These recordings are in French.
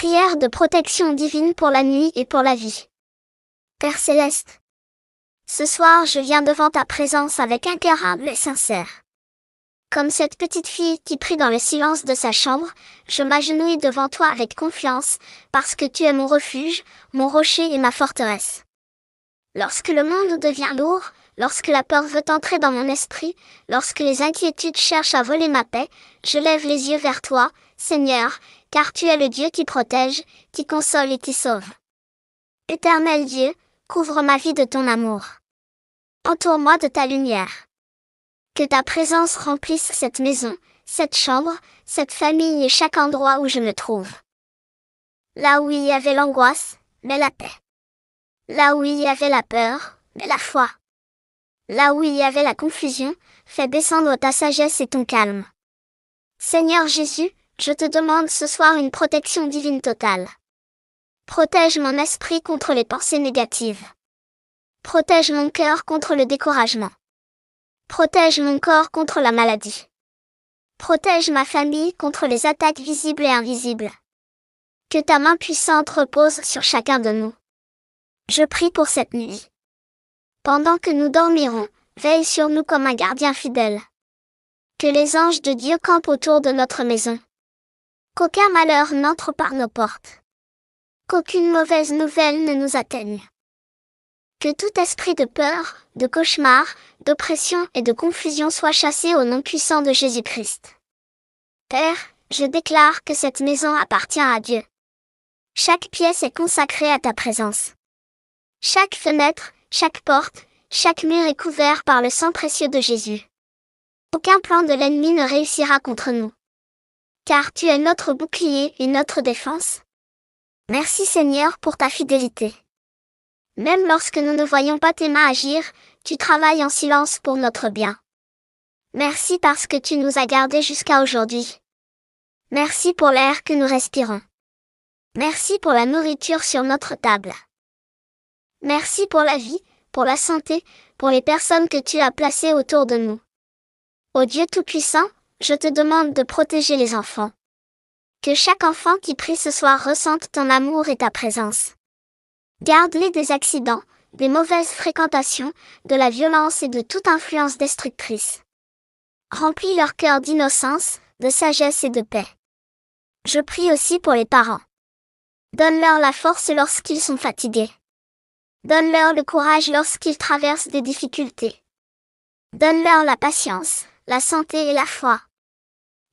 Prière de protection divine pour la nuit et pour la vie. Père Céleste, ce soir je viens devant ta présence avec un cœur humble et sincère. Comme cette petite fille qui prie dans le silence de sa chambre, je m'agenouille devant toi avec confiance, parce que tu es mon refuge, mon rocher et ma forteresse. Lorsque le monde devient lourd, lorsque la peur veut entrer dans mon esprit, lorsque les inquiétudes cherchent à voler ma paix, je lève les yeux vers toi, Seigneur, car tu es le Dieu qui protège, qui console et qui sauve. Éternel Dieu, couvre ma vie de ton amour. Entoure-moi de ta lumière. Que ta présence remplisse cette maison, cette chambre, cette famille et chaque endroit où je me trouve. Là où il y avait l'angoisse, mets la paix. Là où il y avait la peur, mets la foi. Là où il y avait la confusion, fais descendre ta sagesse et ton calme. Seigneur Jésus, je te demande ce soir une protection divine totale. Protège mon esprit contre les pensées négatives. Protège mon cœur contre le découragement. Protège mon corps contre la maladie. Protège ma famille contre les attaques visibles et invisibles. Que ta main puissante repose sur chacun de nous. Je prie pour cette nuit. Pendant que nous dormirons, veille sur nous comme un gardien fidèle. Que les anges de Dieu campent autour de notre maison. Qu'aucun malheur n'entre par nos portes. Qu'aucune mauvaise nouvelle ne nous atteigne. Que tout esprit de peur, de cauchemar, d'oppression et de confusion soit chassé au nom puissant de Jésus-Christ. Père, je déclare que cette maison appartient à Dieu. Chaque pièce est consacrée à ta présence. Chaque fenêtre, chaque porte, chaque mur est couvert par le sang précieux de Jésus. Aucun plan de l'ennemi ne réussira contre nous. Car tu es notre bouclier et notre défense. Merci Seigneur pour ta fidélité. Même lorsque nous ne voyons pas tes mains agir, tu travailles en silence pour notre bien. Merci parce que tu nous as gardés jusqu'à aujourd'hui. Merci pour l'air que nous respirons. Merci pour la nourriture sur notre table. Merci pour la vie, pour la santé, pour les personnes que tu as placées autour de nous. Ô Dieu Tout-Puissant, je te demande de protéger les enfants. Que chaque enfant qui prie ce soir ressente ton amour et ta présence. Garde-les des accidents, des mauvaises fréquentations, de la violence et de toute influence destructrice. Remplis leur cœur d'innocence, de sagesse et de paix. Je prie aussi pour les parents. Donne-leur la force lorsqu'ils sont fatigués. Donne-leur le courage lorsqu'ils traversent des difficultés. Donne-leur la patience, la santé et la foi.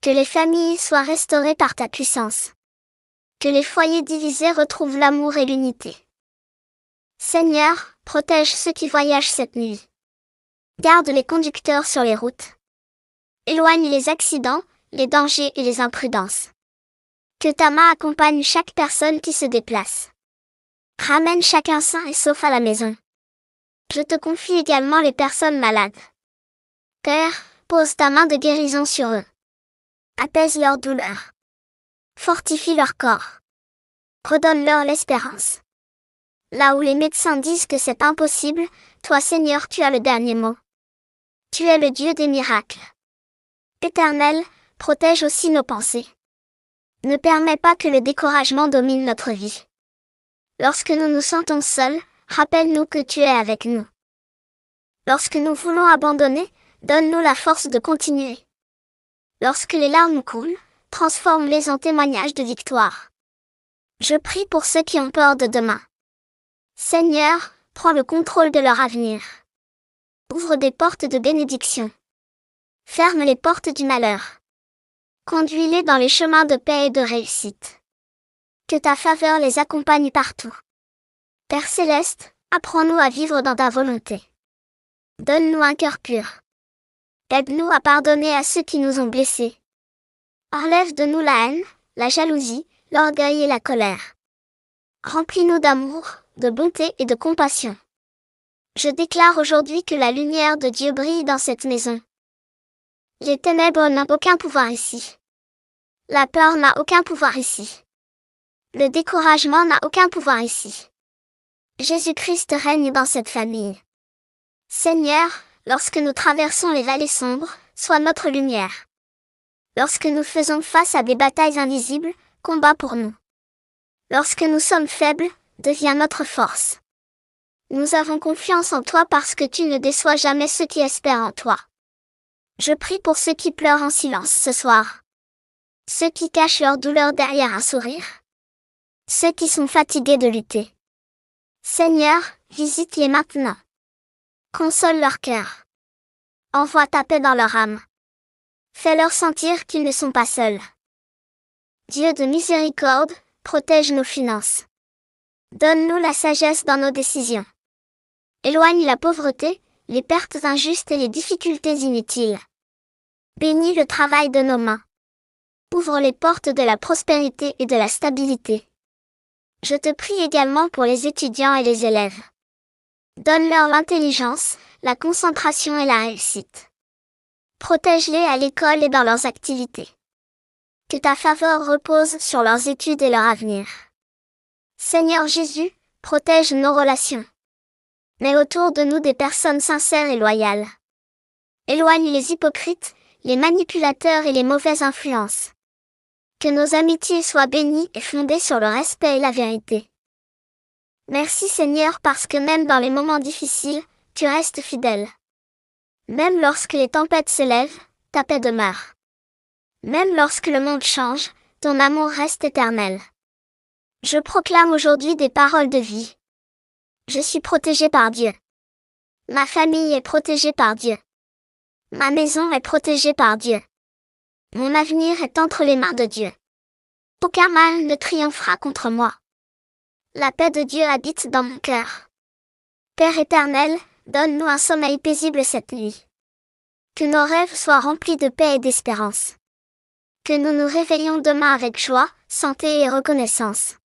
Que les familles soient restaurées par ta puissance. Que les foyers divisés retrouvent l'amour et l'unité. Seigneur, protège ceux qui voyagent cette nuit. Garde les conducteurs sur les routes. Éloigne les accidents, les dangers et les imprudences. Que ta main accompagne chaque personne qui se déplace. Ramène chacun sain et sauf à la maison. Je te confie également les personnes malades. Père, pose ta main de guérison sur eux. Apaise leur douleur. Fortifie leur corps. Redonne-leur l'espérance. Là où les médecins disent que c'est impossible, toi Seigneur tu as le dernier mot. Tu es le Dieu des miracles. Éternel, protège aussi nos pensées. Ne permets pas que le découragement domine notre vie. Lorsque nous nous sentons seuls, rappelle-nous que tu es avec nous. Lorsque nous voulons abandonner, donne-nous la force de continuer. Lorsque les larmes coulent, transforme-les en témoignages de victoire. Je prie pour ceux qui ont peur de demain. Seigneur, prends le contrôle de leur avenir. Ouvre des portes de bénédiction. Ferme les portes du malheur. Conduis-les dans les chemins de paix et de réussite. Que ta faveur les accompagne partout. Père Céleste, apprends-nous à vivre dans ta volonté. Donne-nous un cœur pur. Aide-nous à pardonner à ceux qui nous ont blessés. Enlève de nous la haine, la jalousie, l'orgueil et la colère. Remplis-nous d'amour, de bonté et de compassion. Je déclare aujourd'hui que la lumière de Dieu brille dans cette maison. Les ténèbres n'ont aucun pouvoir ici. La peur n'a aucun pouvoir ici. Le découragement n'a aucun pouvoir ici. Jésus-Christ règne dans cette famille. Seigneur, lorsque nous traversons les vallées sombres, sois notre lumière. Lorsque nous faisons face à des batailles invisibles, combat pour nous. Lorsque nous sommes faibles, deviens notre force. Nous avons confiance en toi parce que tu ne déçois jamais ceux qui espèrent en toi. Je prie pour ceux qui pleurent en silence ce soir. Ceux qui cachent leur douleur derrière un sourire. Ceux qui sont fatigués de lutter. Seigneur, visite-les maintenant. Console leur cœur. Envoie ta paix dans leur âme. Fais-leur sentir qu'ils ne sont pas seuls. Dieu de miséricorde, protège nos finances. Donne-nous la sagesse dans nos décisions. Éloigne la pauvreté, les pertes injustes et les difficultés inutiles. Bénis le travail de nos mains. Ouvre les portes de la prospérité et de la stabilité. Je te prie également pour les étudiants et les élèves. Donne-leur l'intelligence, la concentration et la réussite. Protège-les à l'école et dans leurs activités. Que ta faveur repose sur leurs études et leur avenir. Seigneur Jésus, protège nos relations. Mets autour de nous des personnes sincères et loyales. Éloigne les hypocrites, les manipulateurs et les mauvaises influences. Que nos amitiés soient bénies et fondées sur le respect et la vérité. Merci Seigneur parce que même dans les moments difficiles, tu restes fidèle. Même lorsque les tempêtes s'élèvent, ta paix demeure. Même lorsque le monde change, ton amour reste éternel. Je proclame aujourd'hui des paroles de vie. Je suis protégée par Dieu. Ma famille est protégée par Dieu. Ma maison est protégée par Dieu. Mon avenir est entre les mains de Dieu. Aucun mal ne triomphera contre moi. La paix de Dieu habite dans mon cœur. Père éternel, donne-nous un sommeil paisible cette nuit. Que nos rêves soient remplis de paix et d'espérance. Que nous nous réveillions demain avec joie, santé et reconnaissance.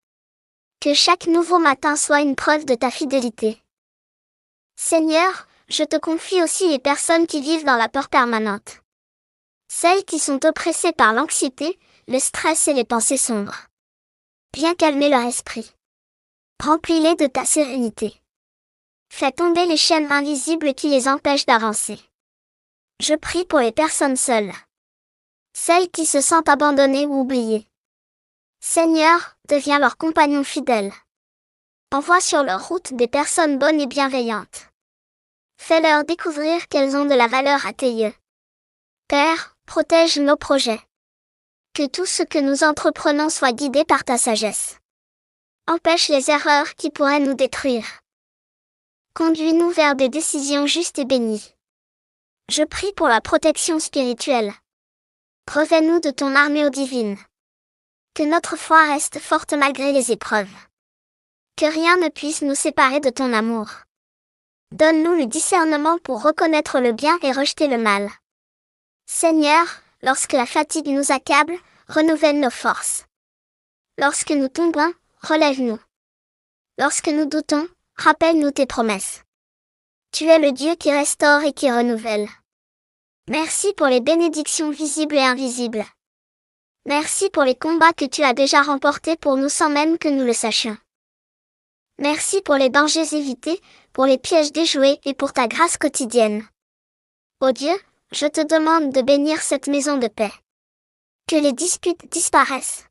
Que chaque nouveau matin soit une preuve de ta fidélité. Seigneur, je te confie aussi les personnes qui vivent dans la peur permanente. Celles qui sont oppressées par l'anxiété, le stress et les pensées sombres. Viens calmer leur esprit. Remplis-les de ta sérénité. Fais tomber les chaînes invisibles qui les empêchent d'avancer. Je prie pour les personnes seules. Celles qui se sentent abandonnées ou oubliées. Seigneur, deviens leur compagnon fidèle. Envoie sur leur route des personnes bonnes et bienveillantes. Fais-leur découvrir qu'elles ont de la valeur à tes yeux. Père, protège nos projets. Que tout ce que nous entreprenons soit guidé par ta sagesse. Empêche les erreurs qui pourraient nous détruire. Conduis-nous vers des décisions justes et bénies. Je prie pour la protection spirituelle. Revêt-nous de ton armure divine. Que notre foi reste forte malgré les épreuves. Que rien ne puisse nous séparer de ton amour. Donne-nous le discernement pour reconnaître le bien et rejeter le mal. Seigneur, lorsque la fatigue nous accable, renouvelle nos forces. Lorsque nous tombons, relève-nous. Lorsque nous doutons, rappelle-nous tes promesses. Tu es le Dieu qui restaure et qui renouvelle. Merci pour les bénédictions visibles et invisibles. Merci pour les combats que tu as déjà remportés pour nous sans même que nous le sachions. Merci pour les dangers évités, pour les pièges déjoués et pour ta grâce quotidienne. Ô Dieu, je te demande de bénir cette maison de paix. Que les disputes disparaissent.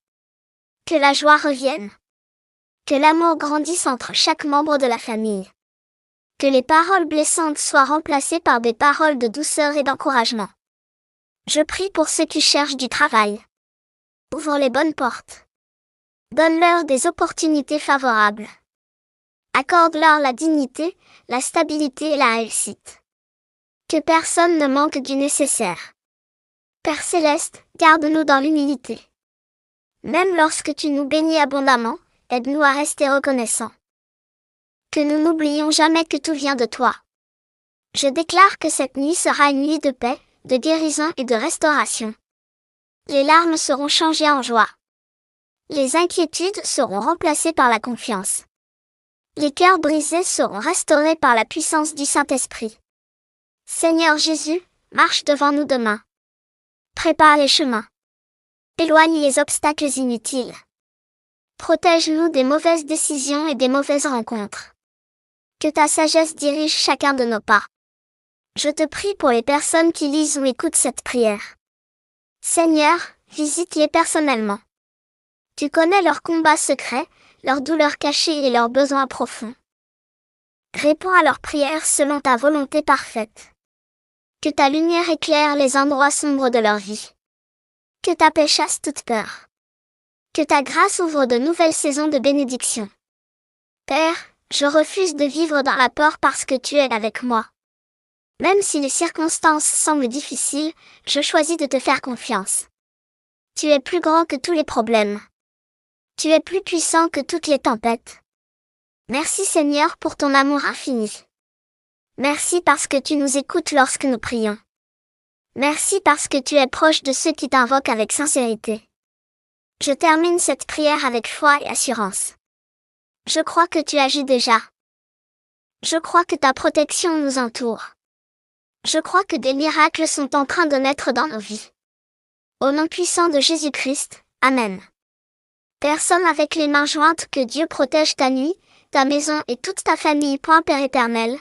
Que la joie revienne. Que l'amour grandisse entre chaque membre de la famille. Que les paroles blessantes soient remplacées par des paroles de douceur et d'encouragement. Je prie pour ceux qui cherchent du travail. Ouvre les bonnes portes. Donne-leur des opportunités favorables. Accorde-leur la dignité, la stabilité et la réussite. Que personne ne manque du nécessaire. Père céleste, garde-nous dans l'humilité. Même lorsque tu nous bénis abondamment, aide-nous à rester reconnaissants. Que nous n'oublions jamais que tout vient de toi. Je déclare que cette nuit sera une nuit de paix, de guérison et de restauration. Les larmes seront changées en joie. Les inquiétudes seront remplacées par la confiance. Les cœurs brisés seront restaurés par la puissance du Saint-Esprit. Seigneur Jésus, marche devant nous demain. Prépare les chemins. Éloigne les obstacles inutiles. Protège-nous des mauvaises décisions et des mauvaises rencontres. Que ta sagesse dirige chacun de nos pas. Je te prie pour les personnes qui lisent ou écoutent cette prière. Seigneur, visite-les personnellement. Tu connais leurs combats secrets, leurs douleurs cachées et leurs besoins profonds. Réponds à leurs prières selon ta volonté parfaite. Que ta lumière éclaire les endroits sombres de leur vie. Que ta paix chasse toute peur. Que ta grâce ouvre de nouvelles saisons de bénédiction. Père, je refuse de vivre dans la peur parce que tu es avec moi. Même si les circonstances semblent difficiles, je choisis de te faire confiance. Tu es plus grand que tous les problèmes. Tu es plus puissant que toutes les tempêtes. Merci Seigneur pour ton amour infini. Merci parce que tu nous écoutes lorsque nous prions. Merci parce que tu es proche de ceux qui t'invoquent avec sincérité. Je termine cette prière avec foi et assurance. Je crois que tu agis déjà. Je crois que ta protection nous entoure. Je crois que des miracles sont en train de naître dans nos vies. Au nom puissant de Jésus-Christ, Amen. Personne avec les mains jointes, que Dieu protège ta nuit, ta maison et toute ta famille. Père éternel.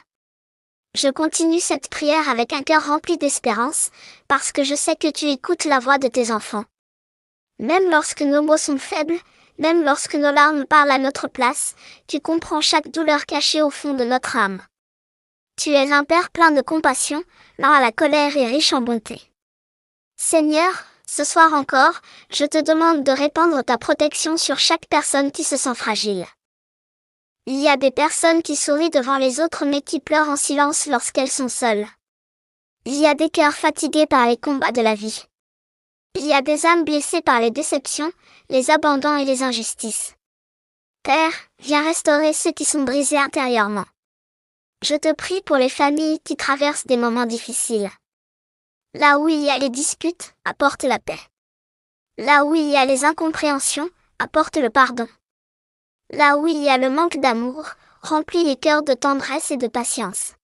Je continue cette prière avec un cœur rempli d'espérance, parce que je sais que tu écoutes la voix de tes enfants. Même lorsque nos mots sont faibles, même lorsque nos larmes parlent à notre place, tu comprends chaque douleur cachée au fond de notre âme. Tu es un Père plein de compassion, lent à la colère et riche en bonté. Seigneur, ce soir encore, je te demande de répandre ta protection sur chaque personne qui se sent fragile. Il y a des personnes qui sourient devant les autres mais qui pleurent en silence lorsqu'elles sont seules. Il y a des cœurs fatigués par les combats de la vie. Il y a des âmes blessées par les déceptions, les abandons et les injustices. Père, viens restaurer ceux qui sont brisés intérieurement. Je te prie pour les familles qui traversent des moments difficiles. Là où il y a les disputes, apporte la paix. Là où il y a les incompréhensions, apporte le pardon. Là où il y a le manque d'amour, remplis les cœurs de tendresse et de patience.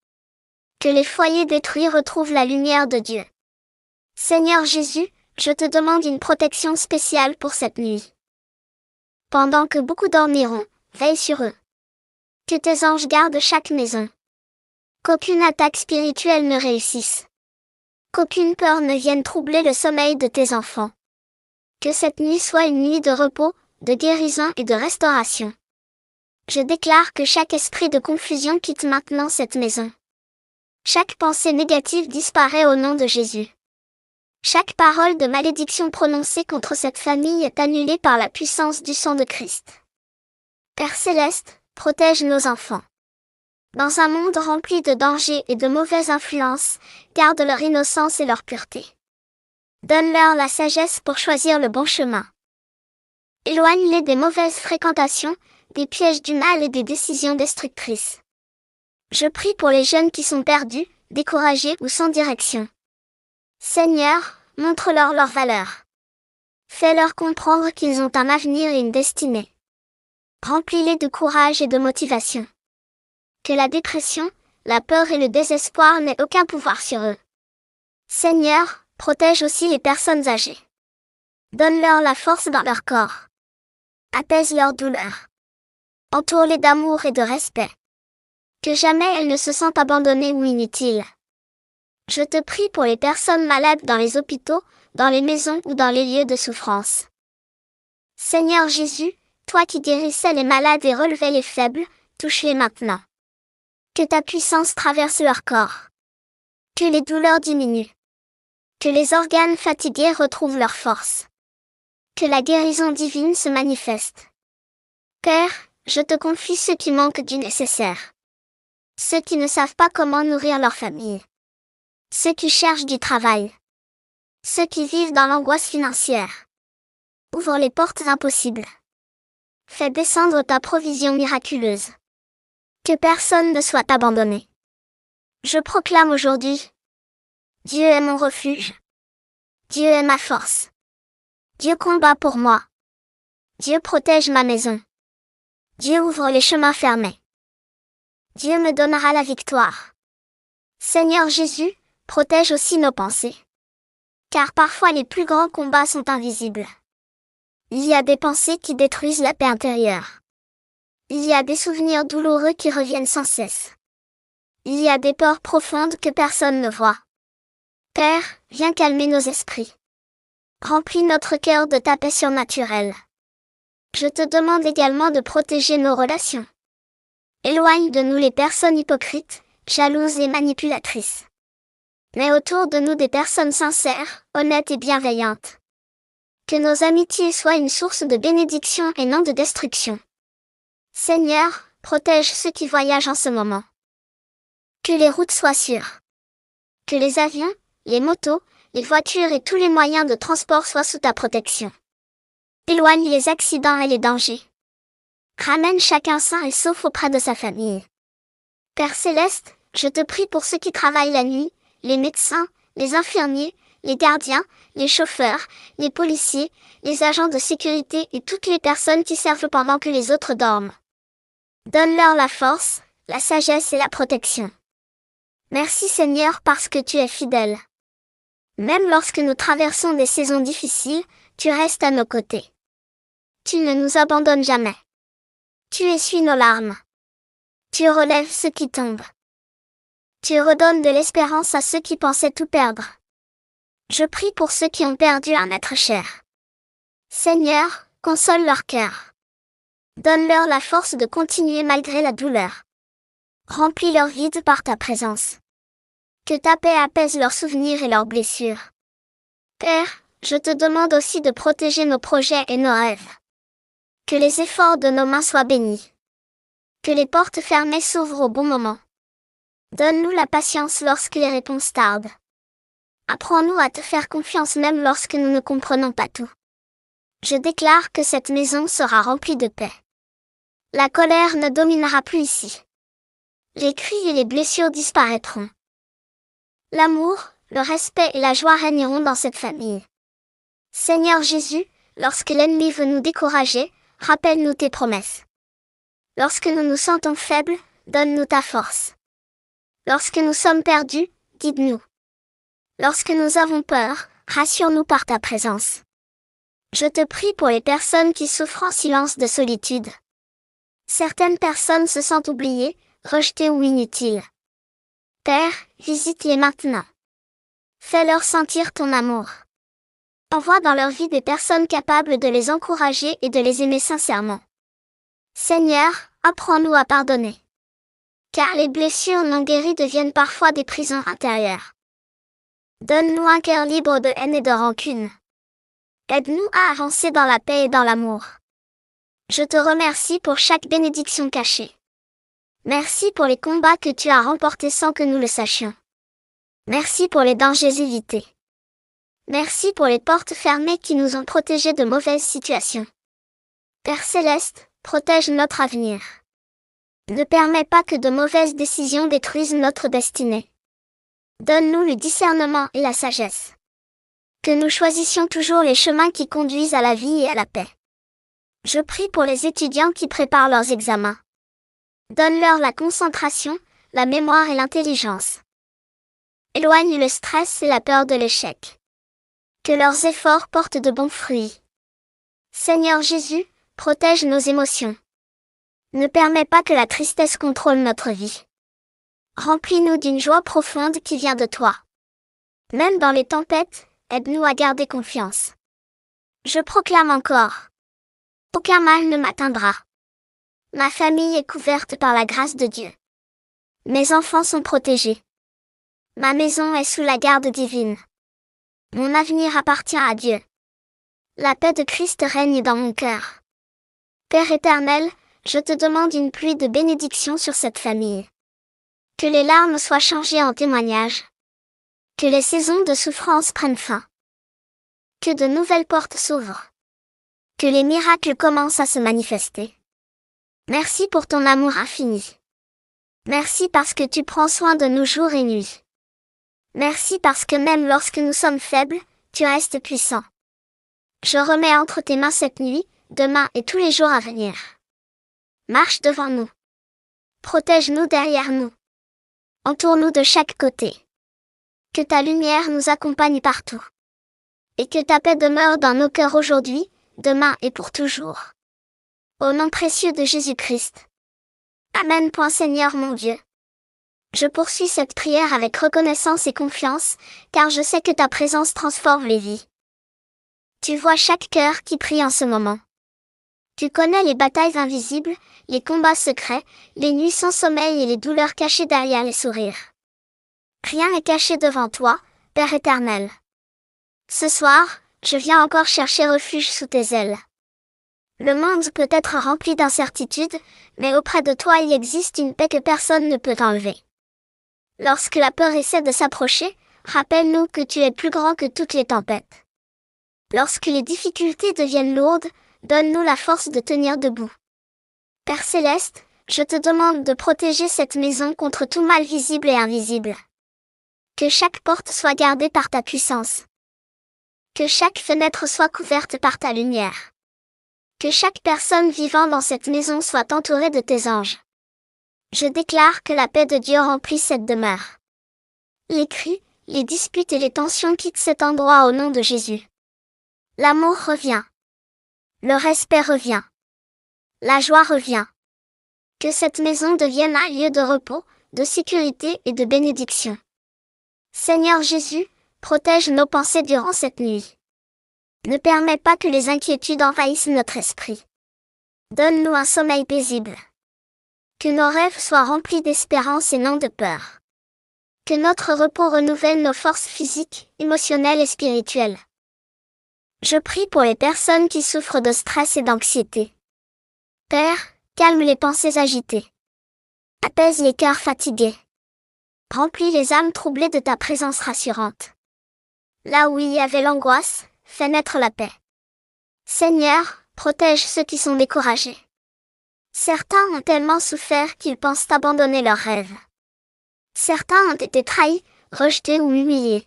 Que les foyers détruits retrouvent la lumière de Dieu. Seigneur Jésus, je te demande une protection spéciale pour cette nuit. Pendant que beaucoup dormiront, veille sur eux. Que tes anges gardent chaque maison. Qu'aucune attaque spirituelle ne réussisse. Qu'aucune peur ne vienne troubler le sommeil de tes enfants. Que cette nuit soit une nuit de repos, de guérison et de restauration. Je déclare que chaque esprit de confusion quitte maintenant cette maison. Chaque pensée négative disparaît au nom de Jésus. Chaque parole de malédiction prononcée contre cette famille est annulée par la puissance du sang de Christ. Père céleste, protège nos enfants. Dans un monde rempli de dangers et de mauvaises influences, garde leur innocence et leur pureté. Donne-leur la sagesse pour choisir le bon chemin. Éloigne-les des mauvaises fréquentations, des pièges du mal et des décisions destructrices. Je prie pour les jeunes qui sont perdus, découragés ou sans direction. Seigneur, montre-leur leur valeur. Fais-leur comprendre qu'ils ont un avenir et une destinée. Remplis-les de courage et de motivation. Que la dépression, la peur et le désespoir n'aient aucun pouvoir sur eux. Seigneur, protège aussi les personnes âgées. Donne-leur la force dans leur corps. Apaise leur douleur. Entoure-les d'amour et de respect. Que jamais elles ne se sentent abandonnées ou inutiles. Je te prie pour les personnes malades dans les hôpitaux, dans les maisons ou dans les lieux de souffrance. Seigneur Jésus, toi qui guérissais les malades et relevais les faibles, touche-les maintenant. Que ta puissance traverse leur corps. Que les douleurs diminuent. Que les organes fatigués retrouvent leur force. Que la guérison divine se manifeste. Père, je te confie ceux qui manquent du nécessaire. Ceux qui ne savent pas comment nourrir leur famille. Ceux qui cherchent du travail. Ceux qui vivent dans l'angoisse financière. Ouvre les portes impossibles. Fais descendre ta provision miraculeuse. Que personne ne soit abandonné. Je proclame aujourd'hui. Dieu est mon refuge. Dieu est ma force. Dieu combat pour moi. Dieu protège ma maison. Dieu ouvre les chemins fermés. Dieu me donnera la victoire. Seigneur Jésus, protège aussi nos pensées. Car parfois les plus grands combats sont invisibles. Il y a des pensées qui détruisent la paix intérieure. Il y a des souvenirs douloureux qui reviennent sans cesse. Il y a des peurs profondes que personne ne voit. Père, viens calmer nos esprits. Remplis notre cœur de ta paix surnaturelle. Je te demande également de protéger nos relations. Éloigne de nous les personnes hypocrites, jalouses et manipulatrices. Mets autour de nous des personnes sincères, honnêtes et bienveillantes. Que nos amitiés soient une source de bénédiction et non de destruction. Seigneur, protège ceux qui voyagent en ce moment. Que les routes soient sûres. Que les avions, les motos, les voitures et tous les moyens de transport soient sous ta protection. Éloigne les accidents et les dangers. Ramène chacun sain et sauf auprès de sa famille. Père Céleste, je te prie pour ceux qui travaillent la nuit, les médecins, les infirmiers, les gardiens, les chauffeurs, les policiers, les agents de sécurité et toutes les personnes qui servent pendant que les autres dorment. Donne-leur la force, la sagesse et la protection. Merci Seigneur parce que tu es fidèle. Même lorsque nous traversons des saisons difficiles, tu restes à nos côtés. Tu ne nous abandonnes jamais. Tu essuies nos larmes. Tu relèves ceux qui tombent. Tu redonnes de l'espérance à ceux qui pensaient tout perdre. Je prie pour ceux qui ont perdu un être cher. Seigneur, console leur cœur. Donne-leur la force de continuer malgré la douleur. Remplis leur vide par ta présence. Que ta paix apaise leurs souvenirs et leurs blessures. Père, je te demande aussi de protéger nos projets et nos rêves. Que les efforts de nos mains soient bénis. Que les portes fermées s'ouvrent au bon moment. Donne-nous la patience lorsque les réponses tardent. Apprends-nous à te faire confiance même lorsque nous ne comprenons pas tout. Je déclare que cette maison sera remplie de paix. La colère ne dominera plus ici. Les cris et les blessures disparaîtront. L'amour, le respect et la joie régneront dans cette famille. Seigneur Jésus, lorsque l'ennemi veut nous décourager, rappelle-nous tes promesses. Lorsque nous nous sentons faibles, donne-nous ta force. Lorsque nous sommes perdus, guide-nous. Lorsque nous avons peur, rassure-nous par ta présence. Je te prie pour les personnes qui souffrent en silence de solitude. Certaines personnes se sentent oubliées, rejetées ou inutiles. Père, visite-les maintenant. Fais-leur sentir ton amour. Envoie dans leur vie des personnes capables de les encourager et de les aimer sincèrement. Seigneur, apprends-nous à pardonner. Car les blessures non guéries deviennent parfois des prisons intérieures. Donne-nous un cœur libre de haine et de rancune. Aide-nous à avancer dans la paix et dans l'amour. Je te remercie pour chaque bénédiction cachée. Merci pour les combats que tu as remportés sans que nous le sachions. Merci pour les dangers évités. Merci pour les portes fermées qui nous ont protégés de mauvaises situations. Père Céleste, protège notre avenir. Ne permets pas que de mauvaises décisions détruisent notre destinée. Donne-nous le discernement et la sagesse. Que nous choisissions toujours les chemins qui conduisent à la vie et à la paix. Je prie pour les étudiants qui préparent leurs examens. Donne-leur la concentration, la mémoire et l'intelligence. Éloigne le stress et la peur de l'échec. Que leurs efforts portent de bons fruits. Seigneur Jésus, protège nos émotions. Ne permets pas que la tristesse contrôle notre vie. Remplis-nous d'une joie profonde qui vient de toi. Même dans les tempêtes, aide-nous à garder confiance. Je proclame encore. Aucun mal ne m'atteindra. Ma famille est couverte par la grâce de Dieu. Mes enfants sont protégés. Ma maison est sous la garde divine. Mon avenir appartient à Dieu. La paix de Christ règne dans mon cœur. Père éternel, je te demande une pluie de bénédictions sur cette famille. Que les larmes soient changées en témoignages. Que les saisons de souffrance prennent fin. Que de nouvelles portes s'ouvrent. Que les miracles commencent à se manifester. Merci pour ton amour infini. Merci parce que tu prends soin de nous jour et nuit. Merci parce que même lorsque nous sommes faibles, tu restes puissant. Je remets entre tes mains cette nuit, demain et tous les jours à venir. Marche devant nous. Protège-nous derrière nous. Entoure-nous de chaque côté. Que ta lumière nous accompagne partout. Et que ta paix demeure dans nos cœurs aujourd'hui, demain et pour toujours. Au nom précieux de Jésus-Christ. Amen. Seigneur mon Dieu. Je poursuis cette prière avec reconnaissance et confiance, car je sais que ta présence transforme les vies. Tu vois chaque cœur qui prie en ce moment. Tu connais les batailles invisibles, les combats secrets, les nuits sans sommeil et les douleurs cachées derrière les sourires. Rien n'est caché devant toi, Père éternel. Ce soir, je viens encore chercher refuge sous tes ailes. Le monde peut être rempli d'incertitudes, mais auprès de toi il existe une paix que personne ne peut enlever. Lorsque la peur essaie de s'approcher, rappelle-nous que tu es plus grand que toutes les tempêtes. Lorsque les difficultés deviennent lourdes, donne-nous la force de tenir debout. Père Céleste, je te demande de protéger cette maison contre tout mal visible et invisible. Que chaque porte soit gardée par ta puissance. Que chaque fenêtre soit couverte par ta lumière. Que chaque personne vivant dans cette maison soit entourée de tes anges. Je déclare que la paix de Dieu remplit cette demeure. Les cris, les disputes et les tensions quittent cet endroit au nom de Jésus. L'amour revient. Le respect revient. La joie revient. Que cette maison devienne un lieu de repos, de sécurité et de bénédiction. Seigneur Jésus, protège nos pensées durant cette nuit. Ne permets pas que les inquiétudes envahissent notre esprit. Donne-nous un sommeil paisible. Que nos rêves soient remplis d'espérance et non de peur. Que notre repos renouvelle nos forces physiques, émotionnelles et spirituelles. Je prie pour les personnes qui souffrent de stress et d'anxiété. Père, calme les pensées agitées. Apaise les cœurs fatigués. Remplis les âmes troublées de ta présence rassurante. Là où il y avait l'angoisse, fais naître la paix. Seigneur, protège ceux qui sont découragés. Certains ont tellement souffert qu'ils pensent abandonner leurs rêves. Certains ont été trahis, rejetés ou humiliés.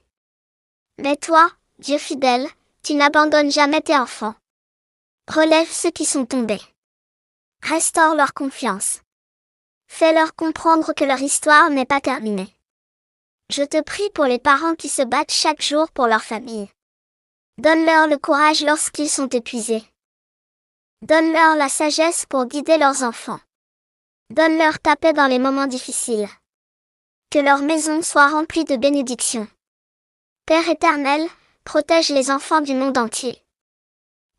Mais toi, Dieu fidèle, tu n'abandonnes jamais tes enfants. Relève ceux qui sont tombés. Restaure leur confiance. Fais-leur comprendre que leur histoire n'est pas terminée. Je te prie pour les parents qui se battent chaque jour pour leur famille. Donne-leur le courage lorsqu'ils sont épuisés. Donne-leur la sagesse pour guider leurs enfants. Donne-leur ta paix dans les moments difficiles. Que leur maison soit remplie de bénédictions. Père éternel, protège les enfants du monde entier.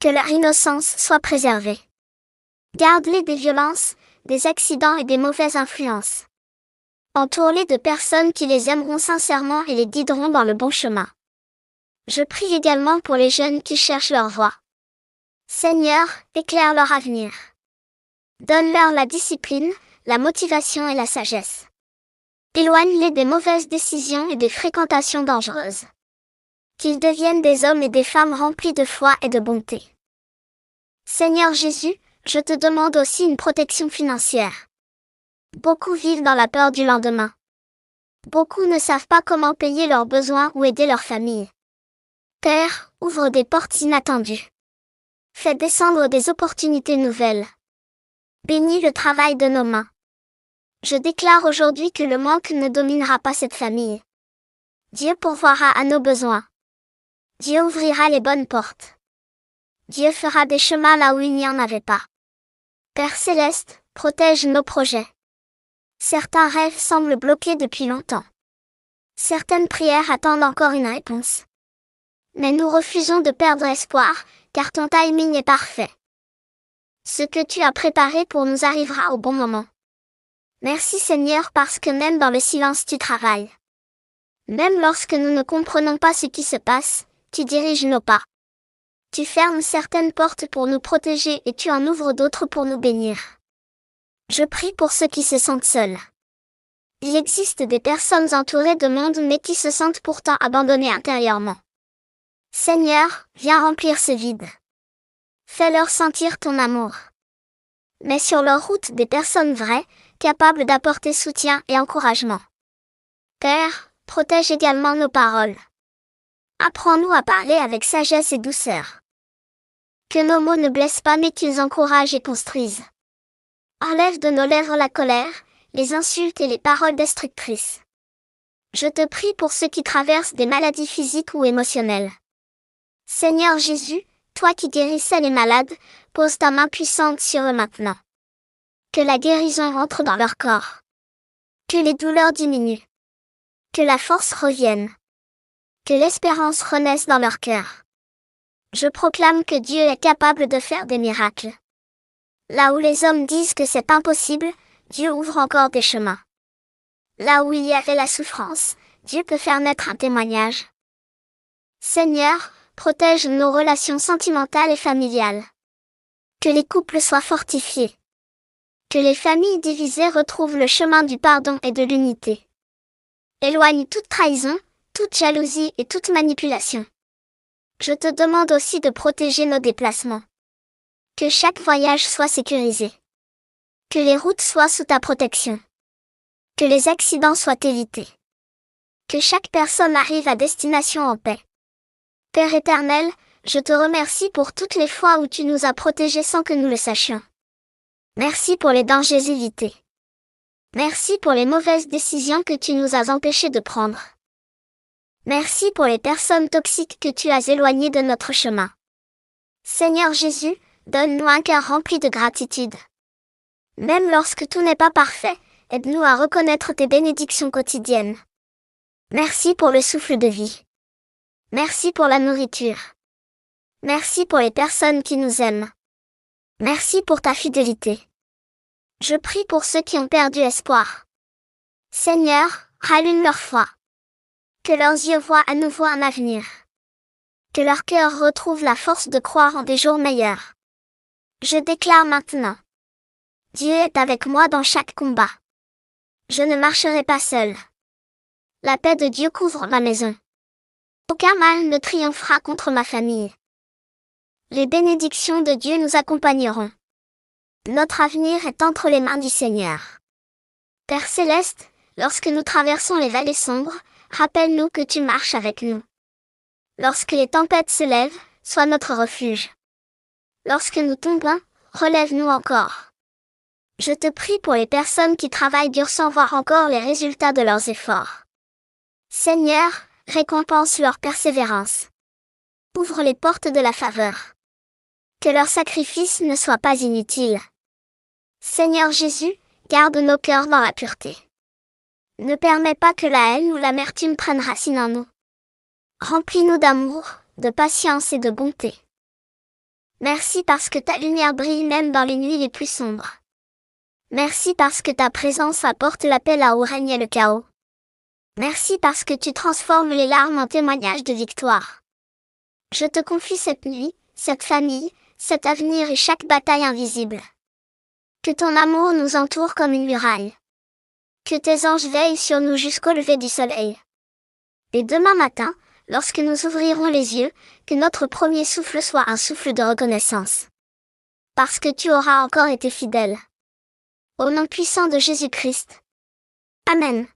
Que leur innocence soit préservée. Garde-les des violences, des accidents et des mauvaises influences. Entoure-les de personnes qui les aimeront sincèrement et les guideront dans le bon chemin. Je prie également pour les jeunes qui cherchent leur voie. Seigneur, éclaire leur avenir. Donne-leur la discipline, la motivation et la sagesse. Éloigne-les des mauvaises décisions et des fréquentations dangereuses. Qu'ils deviennent des hommes et des femmes remplis de foi et de bonté. Seigneur Jésus, je te demande aussi une protection financière. Beaucoup vivent dans la peur du lendemain. Beaucoup ne savent pas comment payer leurs besoins ou aider leur famille. Père, ouvre des portes inattendues. Fais descendre des opportunités nouvelles. Bénis le travail de nos mains. Je déclare aujourd'hui que le manque ne dominera pas cette famille. Dieu pourvoira à nos besoins. Dieu ouvrira les bonnes portes. Dieu fera des chemins là où il n'y en avait pas. Père Céleste, protège nos projets. Certains rêves semblent bloqués depuis longtemps. Certaines prières attendent encore une réponse. Mais nous refusons de perdre espoir, car ton timing est parfait. Ce que tu as préparé pour nous arrivera au bon moment. Merci Seigneur parce que même dans le silence tu travailles. Même lorsque nous ne comprenons pas ce qui se passe, tu diriges nos pas. Tu fermes certaines portes pour nous protéger et tu en ouvres d'autres pour nous bénir. Je prie pour ceux qui se sentent seuls. Il existe des personnes entourées de monde mais qui se sentent pourtant abandonnées intérieurement. Seigneur, viens remplir ce vide. Fais-leur sentir ton amour. Mets sur leur route des personnes vraies, capables d'apporter soutien et encouragement. Père, protège également nos paroles. Apprends-nous à parler avec sagesse et douceur. Que nos mots ne blessent pas mais qu'ils encouragent et construisent. Enlève de nos lèvres la colère, les insultes et les paroles destructrices. Je te prie pour ceux qui traversent des maladies physiques ou émotionnelles. Seigneur Jésus, toi qui guérissais les malades, pose ta main puissante sur eux maintenant. Que la guérison rentre dans leur corps. Que les douleurs diminuent. Que la force revienne. Que l'espérance renaisse dans leur cœur. Je proclame que Dieu est capable de faire des miracles. Là où les hommes disent que c'est impossible, Dieu ouvre encore des chemins. Là où il y avait la souffrance, Dieu peut faire naître un témoignage. Seigneur, protège nos relations sentimentales et familiales. Que les couples soient fortifiés. Que les familles divisées retrouvent le chemin du pardon et de l'unité. Éloigne toute trahison, toute jalousie et toute manipulation. Je te demande aussi de protéger nos déplacements. Que chaque voyage soit sécurisé. Que les routes soient sous ta protection. Que les accidents soient évités. Que chaque personne arrive à destination en paix. Père éternel, je te remercie pour toutes les fois où tu nous as protégés sans que nous le sachions. Merci pour les dangers évités. Merci pour les mauvaises décisions que tu nous as empêchés de prendre. Merci pour les personnes toxiques que tu as éloignées de notre chemin. Seigneur Jésus, donne-nous un cœur rempli de gratitude. Même lorsque tout n'est pas parfait, aide-nous à reconnaître tes bénédictions quotidiennes. Merci pour le souffle de vie. Merci pour la nourriture. Merci pour les personnes qui nous aiment. Merci pour ta fidélité. Je prie pour ceux qui ont perdu espoir. Seigneur, rallume leur foi. Que leurs yeux voient à nouveau un avenir. Que leur cœur retrouve la force de croire en des jours meilleurs. Je déclare maintenant. Dieu est avec moi dans chaque combat. Je ne marcherai pas seul. La paix de Dieu couvre ma maison. Aucun mal ne triomphera contre ma famille. Les bénédictions de Dieu nous accompagneront. Notre avenir est entre les mains du Seigneur. Père céleste, lorsque nous traversons les vallées sombres, rappelle-nous que tu marches avec nous. Lorsque les tempêtes se lèvent, sois notre refuge. Lorsque nous tombons, relève-nous encore. Je te prie pour les personnes qui travaillent dur sans voir encore les résultats de leurs efforts. Seigneur, récompense leur persévérance. Ouvre les portes de la faveur. Que leur sacrifice ne soit pas inutile. Seigneur Jésus, garde nos cœurs dans la pureté. Ne permets pas que la haine ou l'amertume prennent racine en nous. Remplis-nous d'amour, de patience et de bonté. Merci parce que ta lumière brille même dans les nuits les plus sombres. Merci parce que ta présence apporte la paix là où régnait le chaos. Merci parce que tu transformes les larmes en témoignages de victoire. Je te confie cette nuit, cette famille, cet avenir et chaque bataille invisible. Que ton amour nous entoure comme une muraille. Que tes anges veillent sur nous jusqu'au lever du soleil. Et demain matin, lorsque nous ouvrirons les yeux, que notre premier souffle soit un souffle de reconnaissance. Parce que tu auras encore été fidèle. Au nom puissant de Jésus-Christ. Amen.